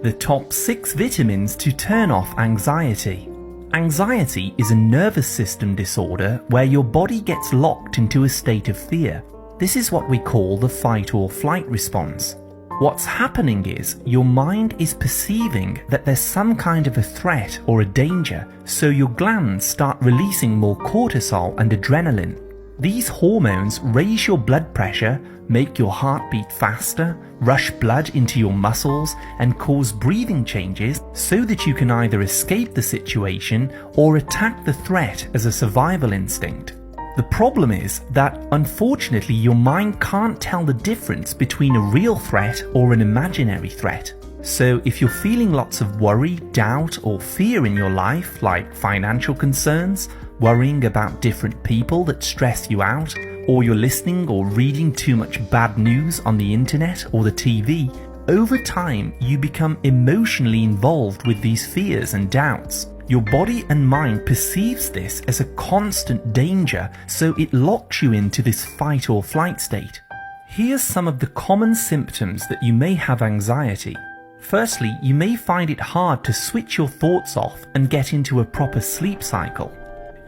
The top 6 vitamins to turn off anxiety. Anxiety is a nervous system disorder where your body gets locked into a state of fear. This is what we call the fight or flight response. What's happening is your mind is perceiving that there's some kind of a threat or a danger, so your glands start releasing more cortisol and adrenaline. These hormones raise your blood pressure, make your heart beat faster, rush blood into your muscles, and cause breathing changes so that you can either escape the situation or attack the threat as a survival instinct. The problem is that, unfortunately, your mind can't tell the difference between a real threat or an imaginary threat. So if you're feeling lots of worry, doubt, or fear in your life, like financial concerns, worrying about different people that stress you out, or you're listening or reading too much bad news on the internet or the TV, over time you become emotionally involved with these fears and doubts. Your body and mind perceives this as a constant danger, so it locks you into this fight or flight state. Here's some of the common symptoms that you may have anxiety. Firstly, you may find it hard to switch your thoughts off and get into a proper sleep cycle.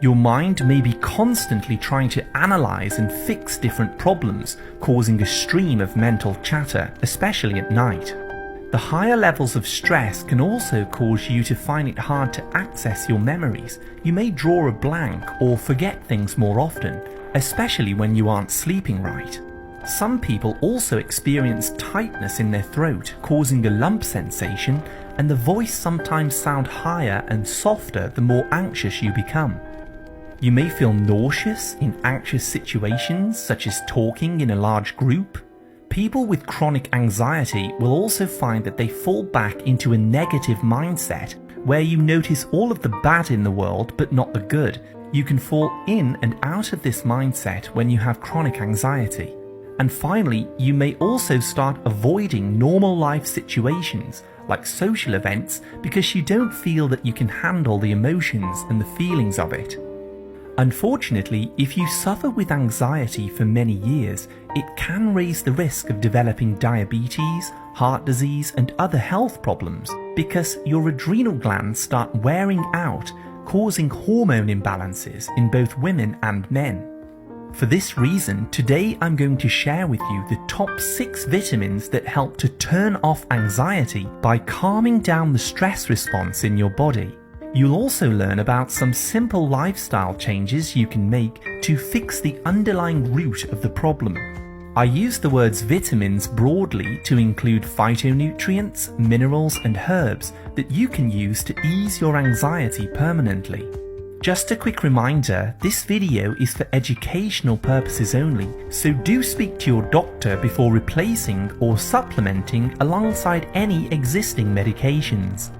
Your mind may be constantly trying to analyze and fix different problems, causing a stream of mental chatter, especially at night. The higher levels of stress can also cause you to find it hard to access your memories. You may draw a blank or forget things more often, especially when you aren't sleeping right. Some people also experience tightness in their throat, causing a lump sensation, and the voice sometimes sounds higher and softer the more anxious you become. You may feel nauseous in anxious situations, such as talking in a large group. People with chronic anxiety will also find that they fall back into a negative mindset, where you notice all of the bad in the world but not the good. You can fall in and out of this mindset when you have chronic anxiety. And finally, you may also start avoiding normal life situations, like social events, because you don't feel that you can handle the emotions and the feelings of it. Unfortunately, if you suffer with anxiety for many years, it can raise the risk of developing diabetes, heart disease, and other health problems because your adrenal glands start wearing out, causing hormone imbalances in both women and men. For this reason, today I'm going to share with you the top 6 vitamins that help to turn off anxiety by calming down the stress response in your body. You'll also learn about some simple lifestyle changes you can make to fix the underlying root of the problem. I use the words vitamins broadly to include phytonutrients, minerals, and herbs that you can use to ease your anxiety permanently. Just a quick reminder, this video is for educational purposes only, so do speak to your doctor before replacing or supplementing alongside any existing medications.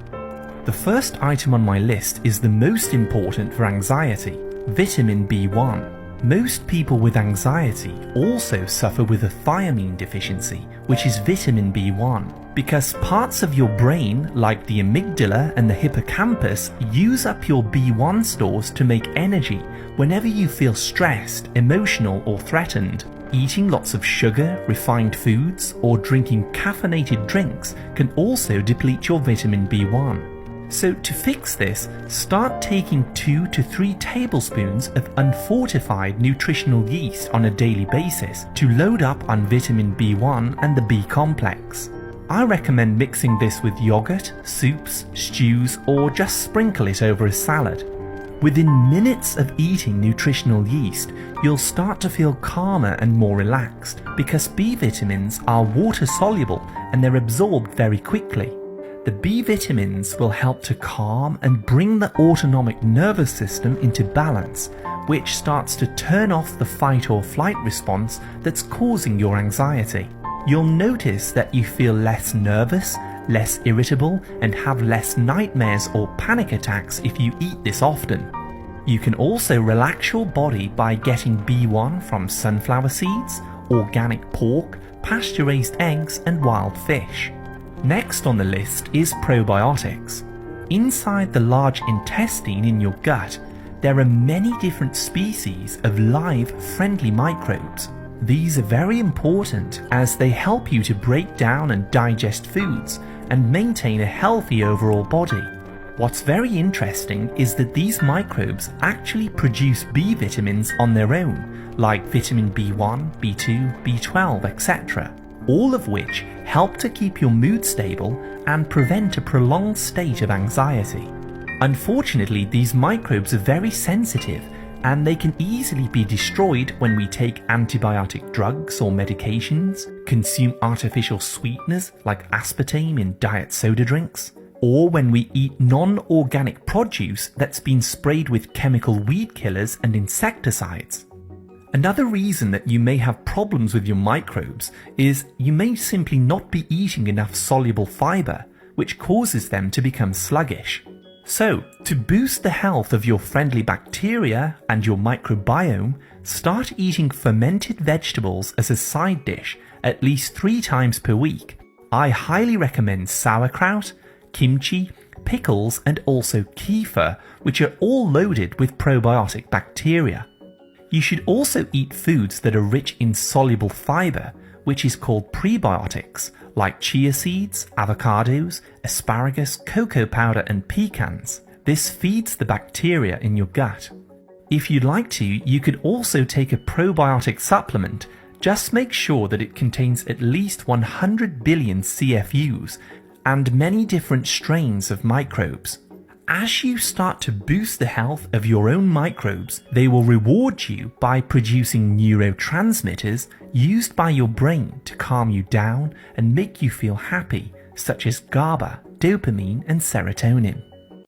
The first item on my list is the most important for anxiety, vitamin B1. Most people with anxiety also suffer with a thiamine deficiency, which is vitamin B1, because parts of your brain, like the amygdala and the hippocampus, use up your B1 stores to make energy whenever you feel stressed, emotional, or threatened. Eating lots of sugar, refined foods, or drinking caffeinated drinks can also deplete your vitamin B1. So to fix this, start taking 2 to 3 tablespoons of unfortified nutritional yeast on a daily basis to load up on vitamin B1 and the B complex. I recommend mixing this with yogurt, soups, stews, or just sprinkle it over a salad. Within minutes of eating nutritional yeast, you'll start to feel calmer and more relaxed because B vitamins are water soluble and they're absorbed very quickly. The B vitamins will help to calm and bring the autonomic nervous system into balance, which starts to turn off the fight or flight response that's causing your anxiety. You'll notice that you feel less nervous, less irritable, and have less nightmares or panic attacks if you eat this often. You can also relax your body by getting B1 from sunflower seeds, organic pork, pasture-raised eggs, and wild fish. Next on the list is probiotics. Inside the large intestine in your gut, there are many different species of live, friendly microbes. These are very important as they help you to break down and digest foods, and maintain a healthy overall body. What's very interesting is that these microbes actually produce B vitamins on their own, like vitamin B1, B2, B12, etc., all of which help to keep your mood stable and prevent a prolonged state of anxiety. Unfortunately, these microbes are very sensitive and they can easily be destroyed when we take antibiotic drugs or medications, consume artificial sweeteners like aspartame in diet soda drinks, or when we eat non-organic produce that's been sprayed with chemical weed killers and insecticides. Another reason that you may have problems with your microbes is you may simply not be eating enough soluble fiber, which causes them to become sluggish. So, to boost the health of your friendly bacteria and your microbiome, start eating fermented vegetables as a side dish at least 3 times per week. I highly recommend sauerkraut, kimchi, pickles, and also kefir, which are all loaded with probiotic bacteria. You should also eat foods that are rich in soluble fiber, which is called prebiotics, like chia seeds, avocados, asparagus, cocoa powder, and pecans. This feeds the bacteria in your gut. If you'd like to, you could also take a probiotic supplement. Just make sure that it contains at least 100 billion CFUs and many different strains of microbes. As you start to boost the health of your own microbes, they will reward you by producing neurotransmitters used by your brain to calm you down and make you feel happy, such as GABA, dopamine, and serotonin.